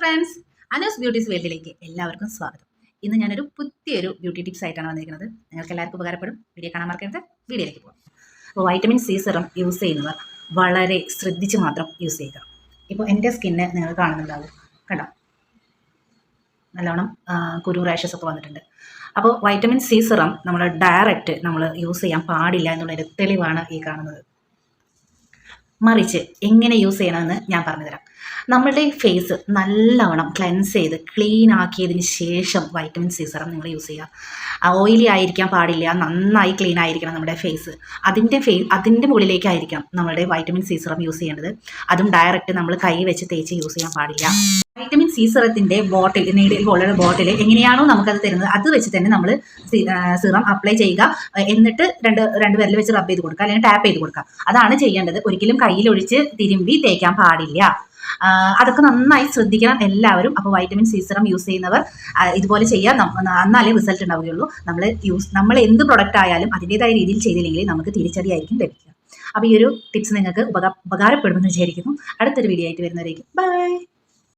Friends, Anu's beauties വേൾഡിലേക്ക് എല്ലാവർക്കും സ്വാഗതം. ഇന്ന് ഞാനൊരു പുതിയൊരു ബ്യൂട്ടി ടിപ്സ് ആയിട്ടാണ് വന്നിരിക്കുന്നത്. നിങ്ങൾക്ക് എല്ലാവർക്കും ഉപകാരപ്പെടും. വീഡിയോ കാണാൻ മറക്കരുത്. വീഡിയോയിലേക്ക് പോകാം. അപ്പോൾ വൈറ്റമിൻ സി സിറം യൂസ് ചെയ്യുന്നവർ വളരെ ശ്രദ്ധിച്ച് മാത്രം യൂസ് ചെയ്യുക. ഇപ്പോൾ എൻ്റെ സ്കിന്ന് നിങ്ങൾ കാണുന്നുണ്ടാവും, കണ്ടോ, നല്ലോണം കുരു റാഷസ് ഒക്കെ വന്നിട്ടുണ്ട്. അപ്പോൾ വൈറ്റമിൻ സി സിറം നമ്മൾ ഡയറക്റ്റ് നമ്മൾ യൂസ് ചെയ്യാൻ പാടില്ല എന്നുള്ളൊരു തെളിവാണ് ഈ കാണുന്നത്. മറിച്ച് എങ്ങനെ യൂസ് ചെയ്യണമെന്ന് ഞാൻ പറഞ്ഞുതരാം. നമ്മളുടെ ഫേസ് നല്ലവണ്ണം ക്ലെൻസ് ചെയ്ത് ക്ലീൻ ആക്കിയതിന് ശേഷം വൈറ്റമിൻ സി സിറം നിങ്ങൾ യൂസ് ചെയ്യുക. ഓയിലി ആയിരിക്കാൻ പാടില്ല, നന്നായി ക്ലീൻ ആയിരിക്കണം നമ്മുടെ ഫേസ്. അതിൻ്റെ മുകളിലേക്കായിരിക്കണം നമ്മുടെ വൈറ്റമിൻ സി സിറം യൂസ് ചെയ്യേണ്ടത്. അതും ഡയറക്റ്റ് നമ്മൾ കൈ വെച്ച് തേച്ച് യൂസ് ചെയ്യാൻ പാടില്ല. വൈറ്റമിൻ സി സിറത്തിൻ്റെ ബോട്ടിൽ, നീഡിൽ പോലുള്ള ബോട്ടിൽ എങ്ങനെയാണോ നമുക്കത് തരുന്നത് അത് വെച്ച് തന്നെ നമ്മൾ സിറം അപ്ലൈ ചെയ്യുക. എന്നിട്ട് രണ്ട് വിരൽ വെച്ച് റബ്ബ് ചെയ്ത് കൊടുക്കുക, അല്ലെങ്കിൽ ടാപ്പ് ചെയ്ത് കൊടുക്കുക. അതാണ് ചെയ്യേണ്ടത്. ഒരിക്കലും കയ്യിലൊഴിച്ച് തിരുമ്പി തേക്കാൻ പാടില്ല. അതൊക്കെ നന്നായി ശ്രദ്ധിക്കണം എല്ലാവരും. അപ്പോൾ വൈറ്റമിൻ സി സിറം യൂസ് ചെയ്യുന്നവർ ഇതുപോലെ ചെയ്യാൻ എന്നാലേ റിസൾട്ട് ഉണ്ടാവുകയുള്ളൂ. നമ്മൾ എന്ത് പ്രൊഡക്റ്റ് ആയാലും അതിൻ്റെതായ രീതിയിൽ ചെയ്തില്ലെങ്കിൽ നമുക്ക് തിരിച്ചടിയായിരിക്കും ലഭിക്കുക. അപ്പോൾ ഈ ഒരു ടിപ്സ് നിങ്ങൾക്ക് ഉപകാരപ്പെടുമെന്ന് വിചാരിക്കുന്നു. അടുത്തൊരു വീഡിയോ ആയിട്ട് വരുന്നവരേക്കും ബൈ.